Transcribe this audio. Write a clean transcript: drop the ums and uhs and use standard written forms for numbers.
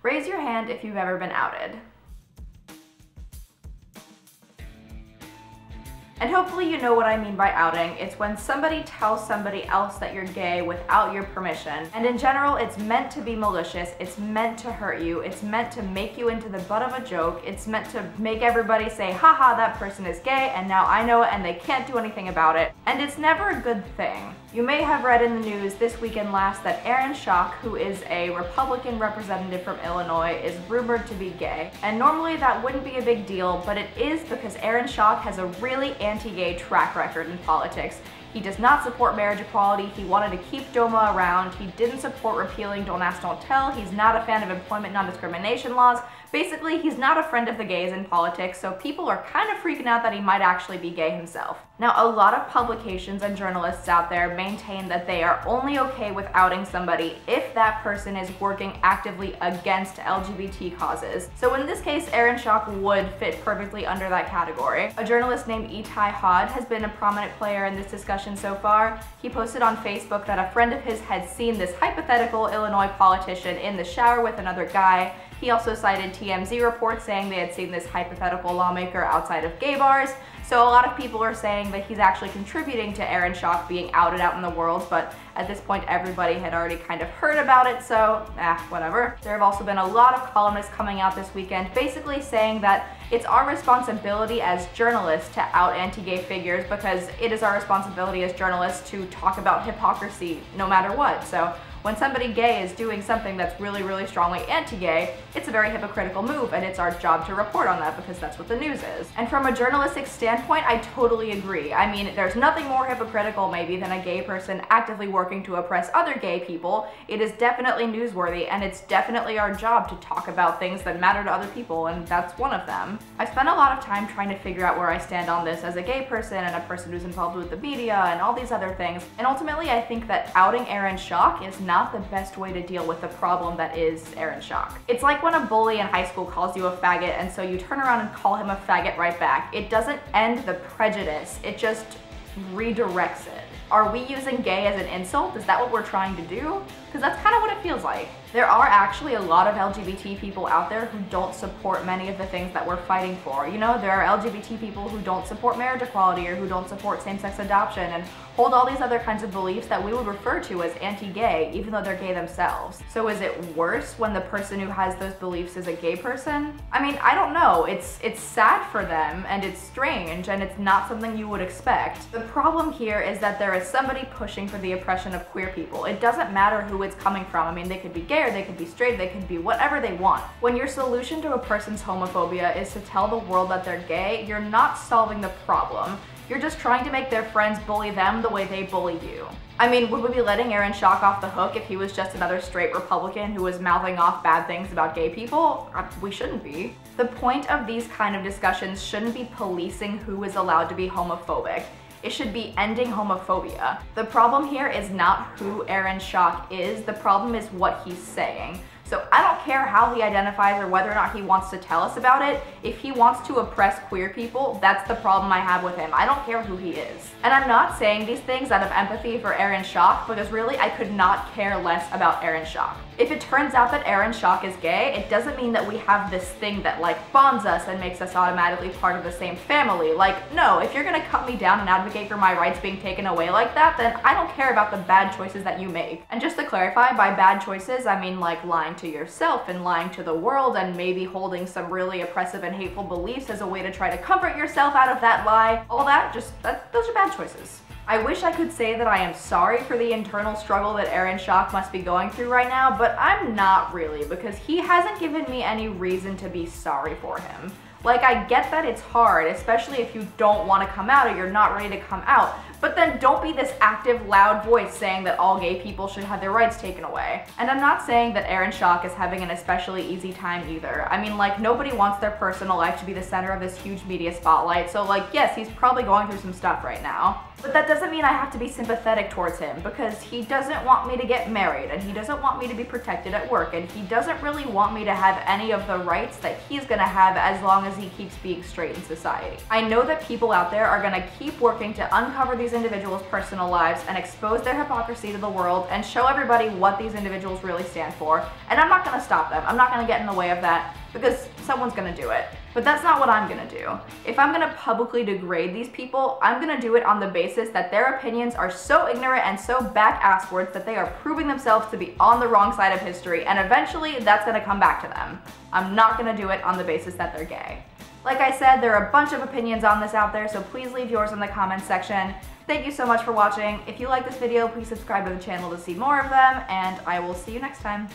Raise your hand if you've ever been outed. And hopefully you know what I mean by outing. It's when somebody tells somebody else that you're gay without your permission. And in general, it's meant to be malicious. It's meant to hurt you. It's meant to make you into the butt of a joke. It's meant to make everybody say, haha, that person is gay, and now I know it and they can't do anything about it. And it's never a good thing. You may have read in the news this weekend last that Aaron Schock, who is a Republican representative from Illinois, is rumored to be gay. And normally that wouldn't be a big deal, but it is because Aaron Schock has a really anti-gay track record in politics. He does not support marriage equality. He wanted to keep DOMA around. He didn't support repealing Don't Ask, Don't Tell. He's not a fan of employment non-discrimination laws. Basically, he's not a friend of the gays in politics, so people are kind of freaking out that he might actually be gay himself. Now, a lot of publications and journalists out there maintain that they are only okay with outing somebody if that person is working actively against LGBT causes. So in this case, Aaron Schock would fit perfectly under that category. A journalist named Itai Hod has been a prominent player in this discussion so far. He posted on Facebook that a friend of his had seen this hypothetical Illinois politician in the shower with another guy. He also cited TMZ reports saying they had seen this hypothetical lawmaker outside of gay bars. So a lot of people are saying that he's actually contributing to Aaron Schock being outed out in the world, but at this point everybody had already kind of heard about it, so whatever. There have also been a lot of columnists coming out this weekend basically saying that it's our responsibility as journalists to out anti-gay figures because it is our responsibility as journalists to talk about hypocrisy no matter what. So when somebody gay is doing something that's really, really strongly anti-gay, it's a very hypocritical move, and it's our job to report on that because that's what the news is. And from a journalistic standpoint, I totally agree. I mean, there's nothing more hypocritical maybe than a gay person actively working to oppress other gay people. It is definitely newsworthy, and it's definitely our job to talk about things that matter to other people, and that's one of them. I spent a lot of time trying to figure out where I stand on this as a gay person and a person who's involved with the media and all these other things, and ultimately I think that outing Aaron Schock is not the best way to deal with the problem that is Aaron Schock. It's like when a bully in high school calls you a faggot and so you turn around and call him a faggot right back. It doesn't end the prejudice, it just redirects it. Are we using gay as an insult? Is that what we're trying to do? Because that's kind of what it feels like. There are actually a lot of LGBT people out there who don't support many of the things that we're fighting for. You know, there are LGBT people who don't support marriage equality or who don't support same-sex adoption and hold all these other kinds of beliefs that we would refer to as anti-gay, even though they're gay themselves. So is it worse when the person who has those beliefs is a gay person? I mean, I don't know. It's sad for them, and it's strange, and it's not something you would expect. The problem here is that there is somebody pushing for the oppression of queer people. It doesn't matter who it's coming from. I mean, they could be gay, or they could be straight, they could be whatever they want. When your solution to a person's homophobia is to tell the world that they're gay, you're not solving the problem. You're just trying to make their friends bully them the way they bully you. I mean, would we be letting Aaron Schock off the hook if he was just another straight Republican who was mouthing off bad things about gay people? We shouldn't be. The point of these kind of discussions shouldn't be policing who is allowed to be homophobic. It should be ending homophobia. The problem here is not who Aaron Schock is, the problem is what he's saying. So I don't care how he identifies or whether or not he wants to tell us about it. If he wants to oppress queer people, that's the problem I have with him. I don't care who he is. And I'm not saying these things out of empathy for Aaron Schock, because really I could not care less about Aaron Schock. If it turns out that Aaron Schock is gay, it doesn't mean that we have this thing that like bonds us and makes us automatically part of the same family. Like, no, if you're gonna cut me down and advocate for my rights being taken away like that, then I don't care about the bad choices that you make. And just to clarify, by bad choices, I mean like lying to yourself and lying to the world and maybe holding some really oppressive and hateful beliefs as a way to try to comfort yourself out of that lie. All that, those are bad choices. I wish I could say that I am sorry for the internal struggle that Aaron Schock must be going through right now, but I'm not really, because he hasn't given me any reason to be sorry for him. Like, I get that it's hard, especially if you don't want to come out or you're not ready to come out, but then don't be this active, loud voice saying that all gay people should have their rights taken away. And I'm not saying that Aaron Schock is having an especially easy time either. I mean, like, nobody wants their personal life to be the center of this huge media spotlight, so like, yes, he's probably going through some stuff right now. But that doesn't mean I have to be sympathetic towards him, because he doesn't want me to get married, and he doesn't want me to be protected at work, and he doesn't really want me to have any of the rights that he's gonna have as long as he keeps being straight in society. I know that people out there are gonna keep working to uncover these these individuals' personal lives and expose their hypocrisy to the world and show everybody what these individuals really stand for. And I'm not going to stop them. I'm not going to get in the way of that because someone's going to do it. But that's not what I'm going to do. If I'm going to publicly degrade these people, I'm going to do it on the basis that their opinions are so ignorant and so back-asswards that they are proving themselves to be on the wrong side of history, and eventually that's going to come back to them. I'm not going to do it on the basis that they're gay. Like I said, there are a bunch of opinions on this out there, so please leave yours in the comments section. Thank you so much for watching. If you like this video, please subscribe to the channel to see more of them, and I will see you next time.